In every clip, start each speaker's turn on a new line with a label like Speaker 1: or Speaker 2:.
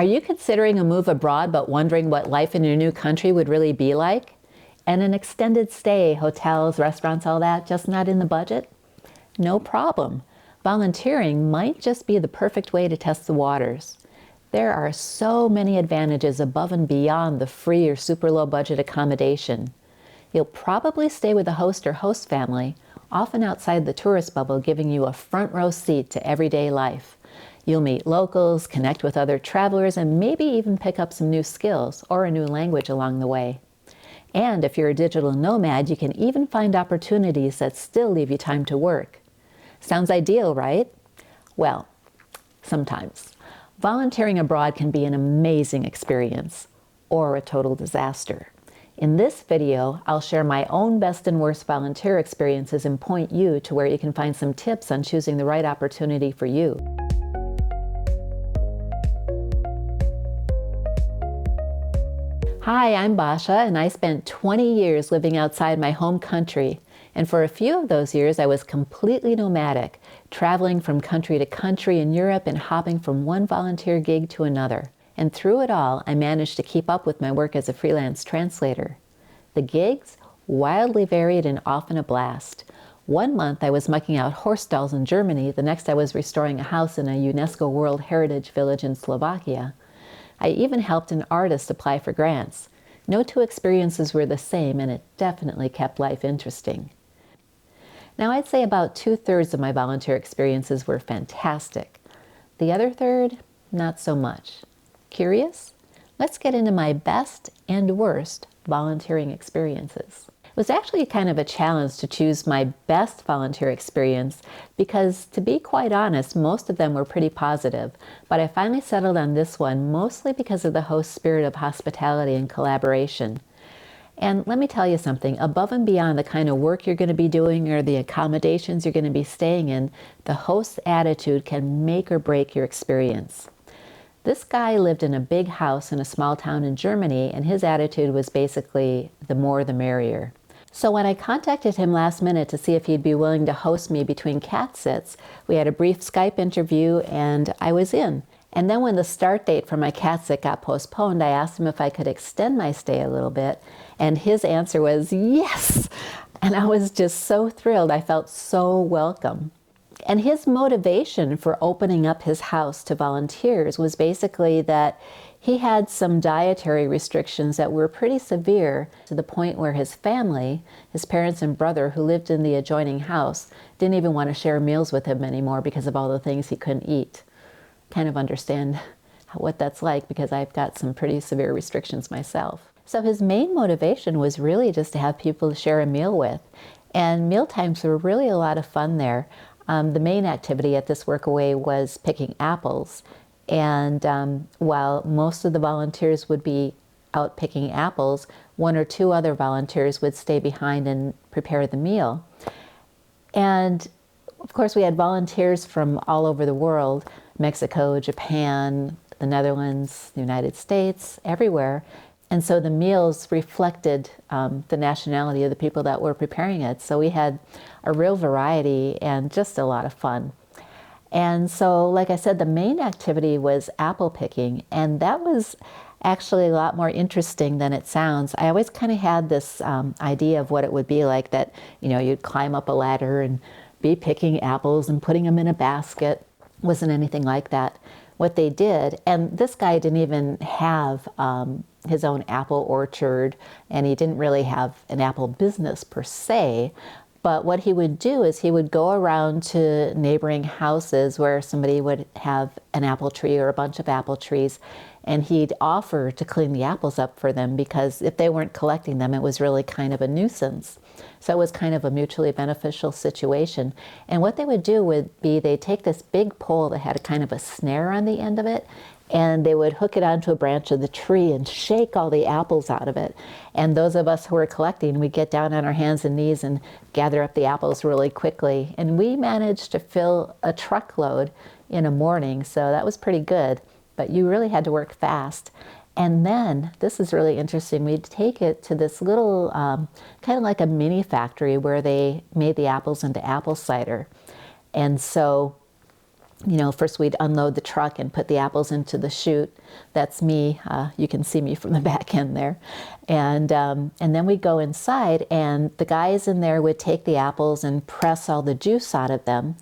Speaker 1: Are you considering a move abroad but wondering what life in your new country would really be like? And an extended stay, hotels, restaurants, all that, just not in the budget? No problem. Volunteering might just be the perfect way to test the waters. There are so many advantages above and beyond the free or super low budget accommodation. You'll probably stay with a host or host family, often outside the tourist bubble, giving you a front row seat to everyday life. You'll meet locals, connect with other travelers, and maybe even pick up some new skills or a new language along the way. And if you're a digital nomad, you can even find opportunities that still leave you time to work. Sounds ideal, right? Well, sometimes. Volunteering abroad can be an amazing experience or a total disaster. In this video, I'll share my own best and worst volunteer experiences and point you to where you can find some tips on choosing the right opportunity for you. Hi, I'm Basha, and I spent 20 years living outside my home country. And for a few of those years, I was completely nomadic, traveling from country to country in Europe and hopping from one volunteer gig to another. And through it all, I managed to keep up with my work as a freelance translator. The gigs? Wildly varied and often a blast. One month I was mucking out horse stalls in Germany, the next I was restoring a house in a UNESCO World Heritage Village in Slovakia. I even helped an artist apply for grants. No two experiences were the same, and it definitely kept life interesting. Now, I'd say about 2/3 of my volunteer experiences were fantastic. The other third, not so much. Curious? Let's get into my best and worst volunteering experiences. It was actually kind of a challenge to choose my best volunteer experience because, to be quite honest, most of them were pretty positive, but I finally settled on this one mostly because of the host's spirit of hospitality and collaboration. And let me tell you something, above and beyond the kind of work you're going to be doing or the accommodations you're going to be staying in, the host's attitude can make or break your experience. This guy lived in a big house in a small town in Germany, and his attitude was basically the more the merrier. So when I contacted him last minute to see if he'd be willing to host me between cat sits, we had a brief Skype interview and I was in. And then when the start date for my cat sit got postponed, I asked him if I could extend my stay a little bit, and his answer was yes! And I was just so thrilled. I felt so welcome. And his motivation for opening up his house to volunteers was basically that he had some dietary restrictions that were pretty severe, to the point where his family, his parents and brother who lived in the adjoining house, didn't even want to share meals with him anymore because of all the things he couldn't eat. Kind of understand what that's like because I've got some pretty severe restrictions myself. So his main motivation was really just to have people to share a meal with. And meal times were really a lot of fun there. The main activity at this workaway was picking apples. And while most of the volunteers would be out picking apples, one or two other volunteers would stay behind and prepare the meal. And of course, we had volunteers from all over the world, Mexico, Japan, the Netherlands, the United States, everywhere. And so the meals reflected the nationality of the people that were preparing it. So we had a real variety and just a lot of fun. And so, like I said, the main activity was apple picking, and that was actually a lot more interesting than it sounds. I always kind of had this idea of what it would be like, that, you know, you'd climb up a ladder and be picking apples and putting them in a basket. It wasn't anything like that. What they did, and this guy didn't even have his own apple orchard, and he didn't really have an apple business per se, but what he would do is he would go around to neighboring houses where somebody would have an apple tree or a bunch of apple trees, and he'd offer to clean the apples up for them because if they weren't collecting them, it was really kind of a nuisance. So it was kind of a mutually beneficial situation. And what they would do would be they'd take this big pole that had a kind of a snare on the end of it, and they would hook it onto a branch of the tree and shake all the apples out of it. And those of us who were collecting, we'd get down on our hands and knees and gather up the apples really quickly. And we managed to fill a truckload in a morning, so that was pretty good. But you really had to work fast. And then, this is really interesting, we'd take it to this little, kind of like a mini factory where they made the apples into apple cider. And so First we'd unload the truck and put the apples into the chute. That's me. You can see me from the back end there. And then we'd go inside, and the guys in there would take the apples and press all the juice out of them.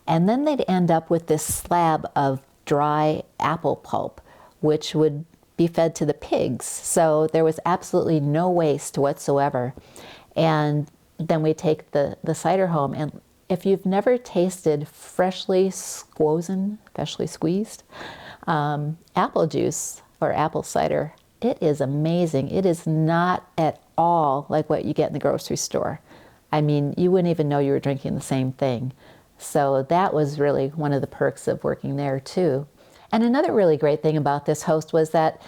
Speaker 1: And then they'd end up with this slab of dry apple pulp, which would be fed to the pigs. So there was absolutely no waste whatsoever. And then we take the cider home, and if you've never tasted freshly squeezed apple juice or apple cider, it is amazing. It is not at all like what you get in the grocery store. I mean, you wouldn't even know you were drinking the same thing. So that was really one of the perks of working there too. And another really great thing about this host was that,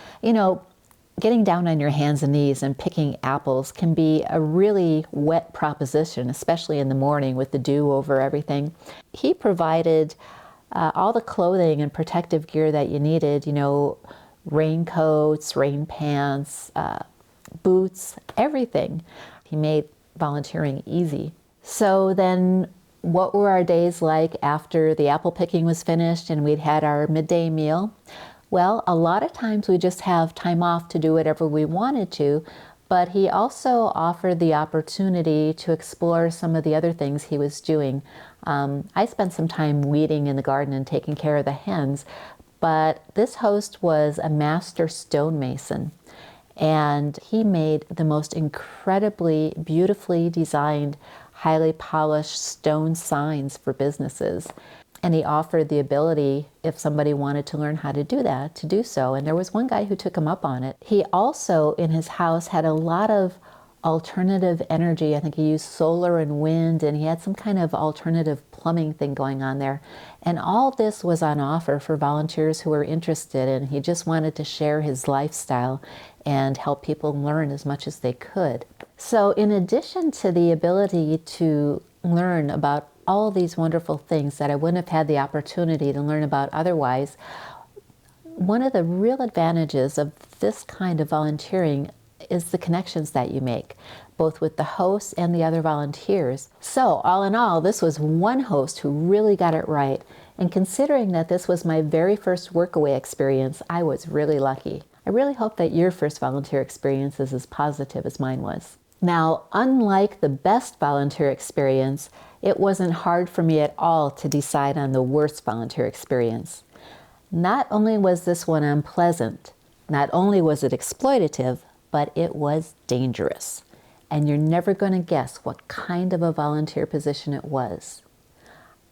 Speaker 1: getting down on your hands and knees and picking apples can be a really wet proposition, especially in the morning with the dew over everything. He provided all the clothing and protective gear that you needed, raincoats, rain pants, boots, everything. He made volunteering easy. So then what were our days like after the apple picking was finished and we'd had our midday meal? Well, a lot of times we just have time off to do whatever we wanted to, but he also offered the opportunity to explore some of the other things he was doing. I spent some time weeding in the garden and taking care of the hens, but this host was a master stonemason, and he made the most incredibly beautifully designed, highly polished stone signs for businesses. And he offered the ability, if somebody wanted to learn how to do that, to do so. And there was one guy who took him up on it. He also, in his house, had a lot of alternative energy. I think he used solar and wind, and he had some kind of alternative plumbing thing going on there. And all this was on offer for volunteers who were interested, and he just wanted to share his lifestyle and help people learn as much as they could. So in addition to the ability to learn about all these wonderful things that I wouldn't have had the opportunity to learn about otherwise, one of the real advantages of this kind of volunteering is the connections that you make, both with the hosts and the other volunteers. So all in all, this was one host who really got it right. And considering that this was my very first workaway experience, I was really lucky. I really hope that your first volunteer experience is as positive as mine was. Now, unlike the best volunteer experience, it wasn't hard for me at all to decide on the worst volunteer experience. Not only was this one unpleasant, not only was it exploitative, but it was dangerous. And you're never going to guess what kind of a volunteer position it was.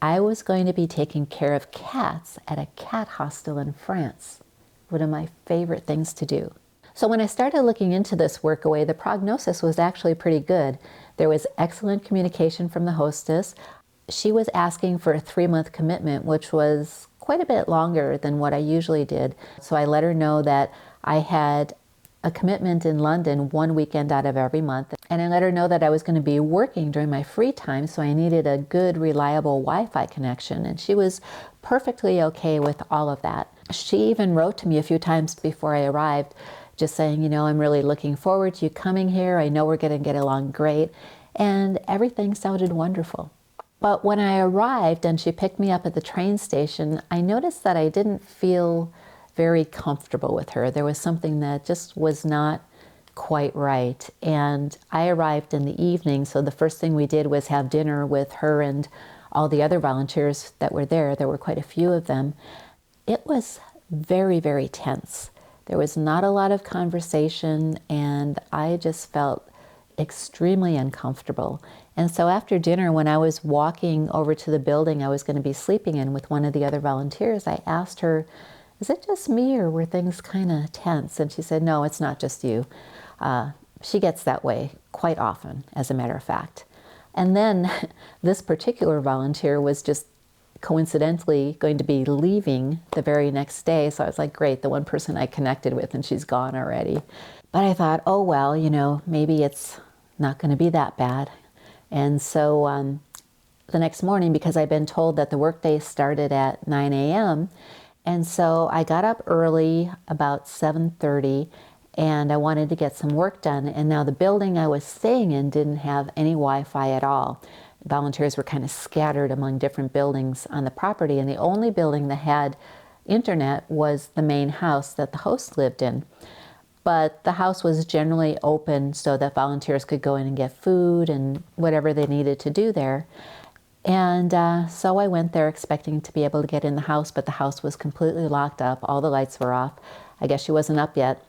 Speaker 1: I was going to be taking care of cats at a cat hostel in France, one of my favorite things to do. So when I started looking into this workaway, the prognosis was actually pretty good. There was excellent communication from the hostess. She was asking for a 3-month commitment, which was quite a bit longer than what I usually did. So I let her know that I had a commitment in London 1 weekend out of every month. And I let her know that I was going to be working during my free time, so I needed a good, reliable Wi-Fi connection. And she was perfectly okay with all of that. She even wrote to me a few times before I arrived, just saying, I'm really looking forward to you coming here. I know we're going to get along great. And everything sounded wonderful. But when I arrived and she picked me up at the train station, I noticed that I didn't feel very comfortable with her. There was something that just was not quite right. And I arrived in the evening, so the first thing we did was have dinner with her and all the other volunteers that were there. There were quite a few of them. It was very, very tense. There was not a lot of conversation, and I just felt extremely uncomfortable. And so after dinner, when I was walking over to the building I was going to be sleeping in with one of the other volunteers, I asked her, is it just me or were things kind of tense? And she said, no, it's not just you. She gets that way quite often, as a matter of fact. And then this particular volunteer was just coincidentally going to be leaving the very next day. So I was like, great, the one person I connected with, and she's gone already. But I thought, oh, well, maybe it's not going to be that bad. And so the next morning, because I'd been told that the workday started at 9 a.m., and so I got up early, about 7:30, and I wanted to get some work done. And now the building I was staying in didn't have any Wi-Fi at all. volunteers were kind of scattered among different buildings on the property, and the only building that had internet was the main house that the host lived in. But the house was generally open so that volunteers could go in and get food and whatever they needed to do there. And so I went there expecting to be able to get in the house, but the house was completely locked up. All the lights were off. I guess she wasn't up yet.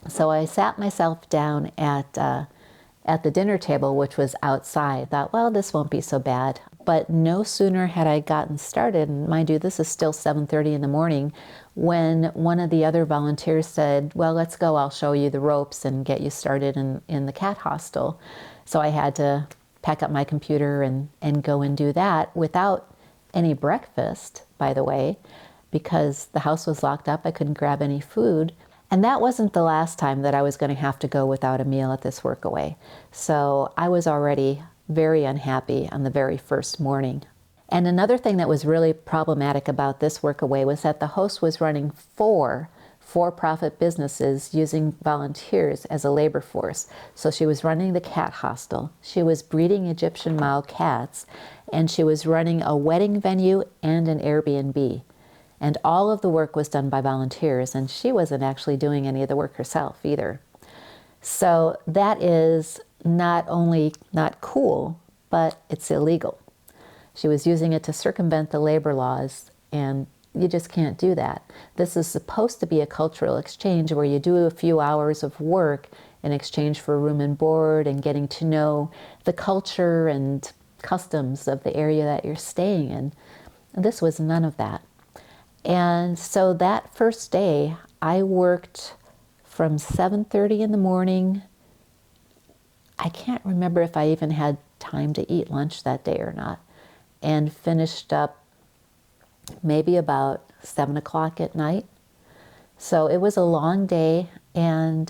Speaker 1: So I sat myself down at the dinner table, which was outside. Thought, well, this won't be so bad. But no sooner had I gotten started, and mind you, this is still 7:30 in the morning, when one of the other volunteers said, well, let's go, I'll show you the ropes and get you started in the cat hostel. So I had to pack up my computer and go and do that without any breakfast, by the way, because the house was locked up. I couldn't grab any food. And that wasn't the last time that I was going to have to go without a meal at this workaway. So I was already very unhappy on the very first morning. And another thing that was really problematic about this workaway was that the host was running 4 for-profit businesses using volunteers as a labor force. So she was running the cat hostel, she was breeding Egyptian Mau cats, and she was running a wedding venue and an Airbnb. And all of the work was done by volunteers, and she wasn't actually doing any of the work herself either. So that is not only not cool, but it's illegal. She was using it to circumvent the labor laws, and you just can't do that. This is supposed to be a cultural exchange where you do a few hours of work in exchange for room and board and getting to know the culture and customs of the area that you're staying in. And this was none of that. And so that first day, I worked from 7:30 in the morning. I can't remember if I even had time to eat lunch that day or not, and finished up maybe about 7 o'clock at night. So it was a long day, and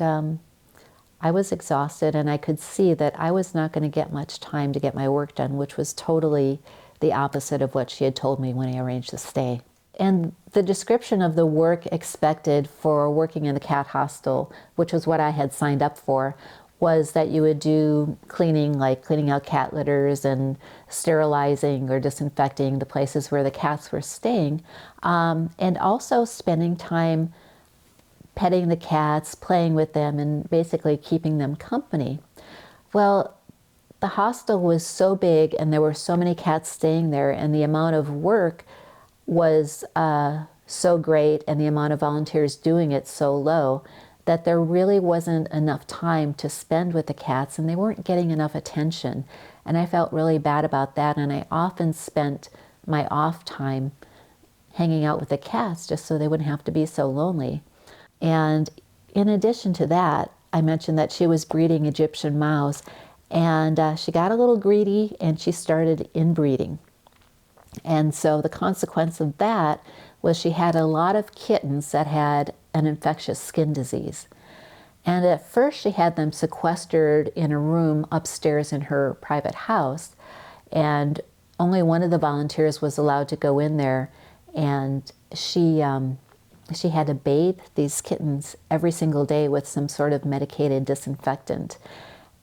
Speaker 1: I was exhausted, and I could see that I was not going to get much time to get my work done, which was totally the opposite of what she had told me when I arranged to stay. And the description of the work expected for working in the cat hostel, which was what I had signed up for, was that you would do cleaning, like cleaning out cat litters and sterilizing or disinfecting the places where the cats were staying, and also spending time petting the cats, playing with them, and basically keeping them company. Well, the hostel was so big and there were so many cats staying there, and the amount of work was so great and the amount of volunteers doing it so low that there really wasn't enough time to spend with the cats, and they weren't getting enough attention. And I felt really bad about that, and I often spent my off time hanging out with the cats just so they wouldn't have to be so lonely. And in addition to that, I mentioned that she was breeding Egyptian Maus, and she got a little greedy and she started inbreeding. And so the consequence of that was she had a lot of kittens that had an infectious skin disease. And at first she had them sequestered in a room upstairs in her private house, and only one of the volunteers was allowed to go in there, and she had to bathe these kittens every single day with some sort of medicated disinfectant.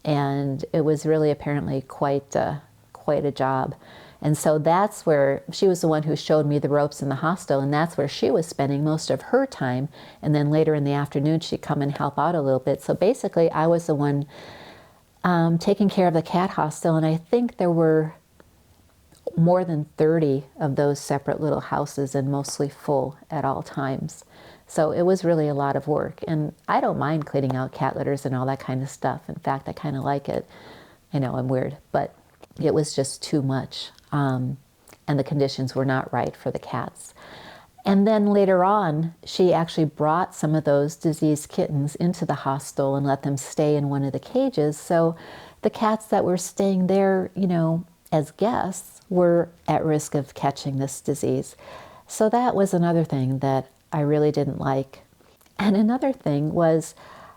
Speaker 1: And it was really apparently quite a job. And so that's where she was the one who showed me the ropes in the hostel, and that's where she was spending most of her time. And then later in the afternoon, she'd come and help out a little bit. So basically, I was the one taking care of the cat hostel, and I think there were more than 30 of those separate little houses, and mostly full at all times. So it was really a lot of work. And I don't mind cleaning out cat litters and all that kind of stuff. In fact, I kind of like it. I know I'm weird, but it was just too much. And the conditions were not right for the cats. And then later on, she actually brought some of those diseased kittens into the hostel and let them stay in one of the cages. So the cats that were staying there, as guests, were at risk of catching this disease. So that was another thing that I really didn't like. And another thing was,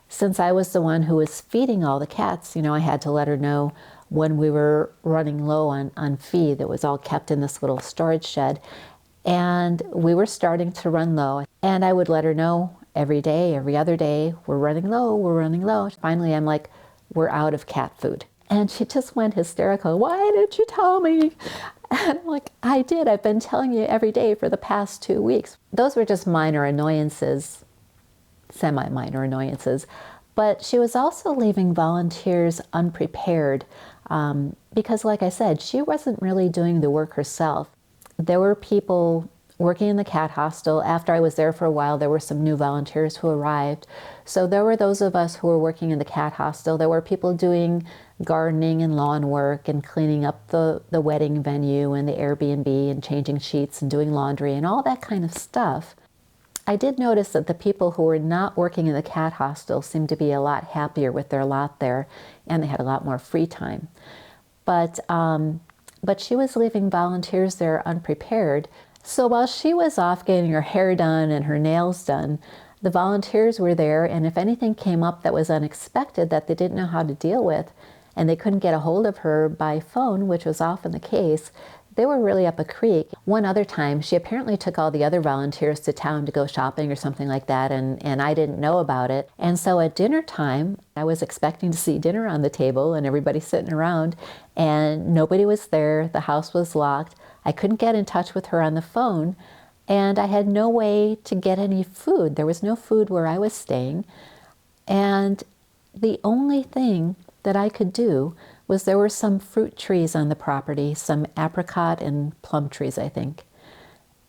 Speaker 1: since I was the one who was feeding all the cats, I had to let her know when we were running low on feed that was all kept in this little storage shed. And we were starting to run low. And I would let her know every day, every other day, we're running low, we're running low. Finally, I'm like, we're out of cat food. And she just went hysterical. Why didn't you tell me? And I'm like, I did. I've been telling you every day for the past 2 weeks. Those were just minor annoyances, semi-minor annoyances. But she was also leaving volunteers unprepared because, like I said, she wasn't really doing the work herself. There were people working in the cat hostel. After I was there for a while, there were some new volunteers who arrived. So there were those of us who were working in the cat hostel. There were people doing gardening and lawn work and cleaning up the wedding venue and the Airbnb and changing sheets and doing laundry and all that kind of stuff. I did notice that the people who were not working in the cat hostel seemed to be a lot happier with their lot there, and they had a lot more free time. But she was leaving volunteers there unprepared. So while she was off getting her hair done and her nails done, the volunteers were there, and if anything came up that was unexpected that they didn't know how to deal with, and they couldn't get a hold of her by phone, which was often the case, they were really up a creek. One other time, she apparently took all the other volunteers to town to go shopping or something like that, and I didn't know about it. And so at dinner time, I was expecting to see dinner on the table and everybody sitting around, and nobody was there. The house was locked. I couldn't get in touch with her on the phone, and I had no way to get any food. There was no food where I was staying, and the only thing that I could do was there were some fruit trees on the property, some apricot and plum trees, I think.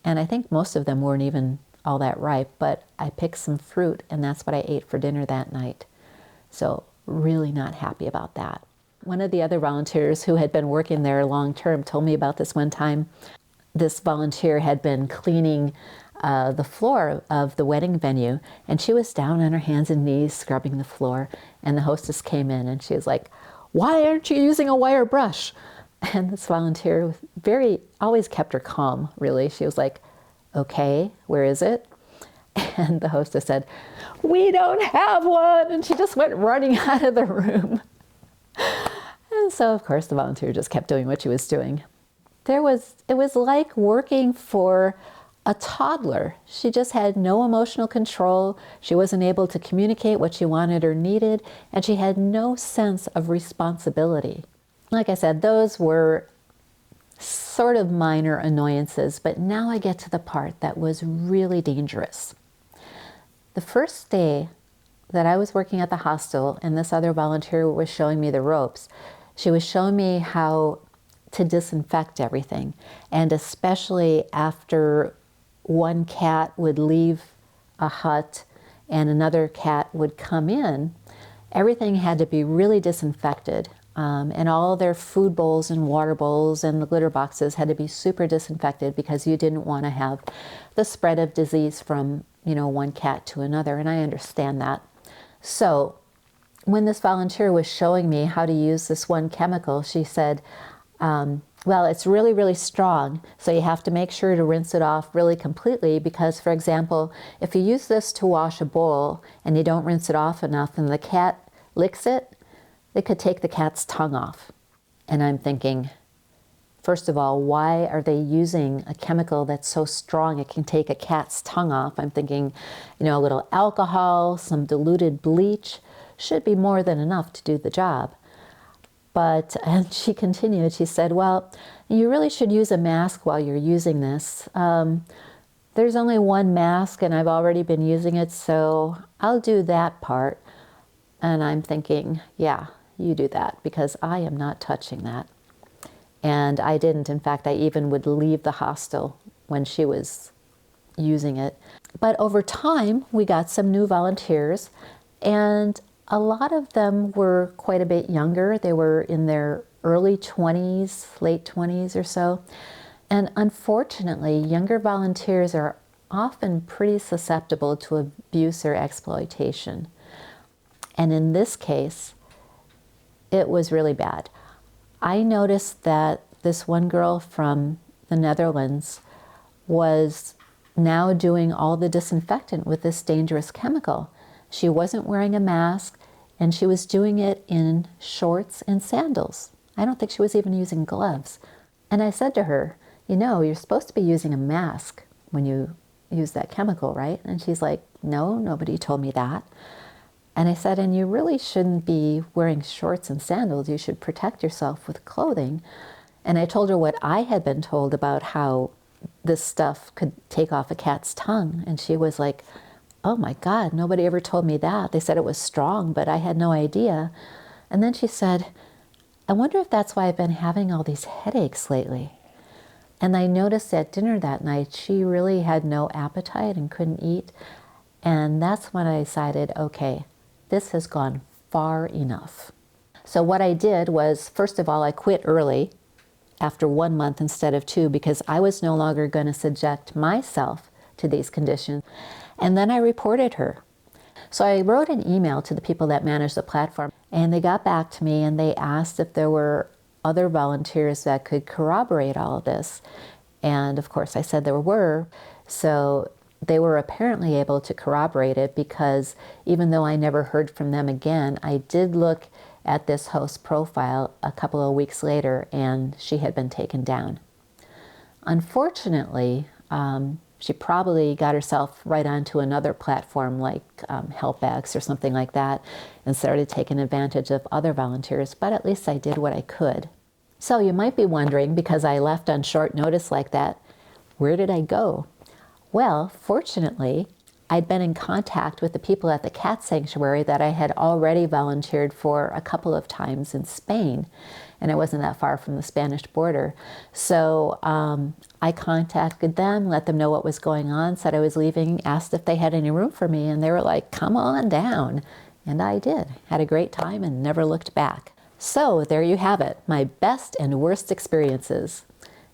Speaker 1: And I think most of them weren't even all that ripe, but I picked some fruit, and that's what I ate for dinner that night. So really not happy about that. One of the other volunteers who had been working there long term told me about this one time. This volunteer had been cleaning the floor of the wedding venue, and she was down on her hands and knees scrubbing the floor, and the hostess came in and she was like, "Why aren't you using a wire brush?" And this volunteer always kept her calm, really. She was like, "Okay, where is it?" And the hostess said, "We don't have one." And she just went running out of the room. And so, of course, the volunteer just kept doing what she was doing. It was like working for a toddler. She just had no emotional control. She wasn't able to communicate what she wanted or needed, and she had no sense of responsibility. Like I said, those were sort of minor annoyances, but now I get to the part that was really dangerous. The first day that I was working at the hostel and this other volunteer was showing me the ropes, she was showing me how to disinfect everything, and especially after one cat would leave a hut and another cat would come in, everything had to be really disinfected. And all their food bowls and water bowls and the glitter boxes had to be super disinfected because you didn't want to have the spread of disease from, one cat to another. And I understand that. So when this volunteer was showing me how to use this one chemical, she said, well, it's really, really strong, so you have to make sure to rinse it off really completely because, for example, if you use this to wash a bowl and you don't rinse it off enough and the cat licks it, it could take the cat's tongue off. And I'm thinking, first of all, why are they using a chemical that's so strong it can take a cat's tongue off? I'm thinking, a little alcohol, some diluted bleach should be more than enough to do the job. And she continued, she said, well, you really should use a mask while you're using this. There's only one mask and I've already been using it, so I'll do that part. And I'm thinking, yeah, you do that because I am not touching that. And I didn't. In fact, I even would leave the hostel when she was using it. But over time, we got some new volunteers, and a lot of them were quite a bit younger. They were in their early 20s, late 20s or so. And unfortunately, younger volunteers are often pretty susceptible to abuse or exploitation. And in this case, it was really bad. I noticed that this one girl from the Netherlands was now doing all the disinfectant with this dangerous chemical. She wasn't wearing a mask, and she was doing it in shorts and sandals. I don't think she was even using gloves. And I said to her, you're supposed to be using a mask when you use that chemical, right? And she's like, no, nobody told me that. And I said, and you really shouldn't be wearing shorts and sandals. You should protect yourself with clothing. And I told her what I had been told about how this stuff could take off a cat's tongue. And she was like, oh my God, nobody ever told me that. They said it was strong, but I had no idea. And then she said, I wonder if that's why I've been having all these headaches lately. And I noticed at dinner that night, she really had no appetite and couldn't eat. And that's when I decided, okay, this has gone far enough. So what I did was, first of all, I quit early after 1 month instead of 2 because I was no longer going to subject myself to these conditions. And then I reported her. So I wrote an email to the people that manage the platform, and they got back to me and they asked if there were other volunteers that could corroborate all of this. And of course I said there were. So they were apparently able to corroborate it because even though I never heard from them again, I did look at this host's profile a couple of weeks later and she had been taken down. Unfortunately, she probably got herself right onto another platform like HelpX or something like that and started taking advantage of other volunteers, but at least I did what I could. So you might be wondering, because I left on short notice like that, where did I go? Well, fortunately, I'd been in contact with the people at the cat sanctuary that I had already volunteered for a couple of times in Spain, and it wasn't that far from the Spanish border. So I contacted them, let them know what was going on, said I was leaving, asked if they had any room for me, and they were like, come on down. And I did. Had a great time and never looked back. So there you have it, my best and worst experiences.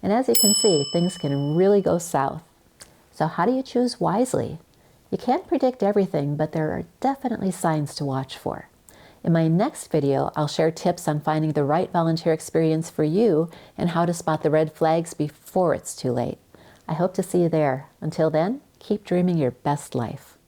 Speaker 1: And as you can see, things can really go south. So how do you choose wisely? You can't predict everything, but there are definitely signs to watch for. In my next video, I'll share tips on finding the right volunteer experience for you and how to spot the red flags before it's too late. I hope to see you there. Until then, keep dreaming your best life.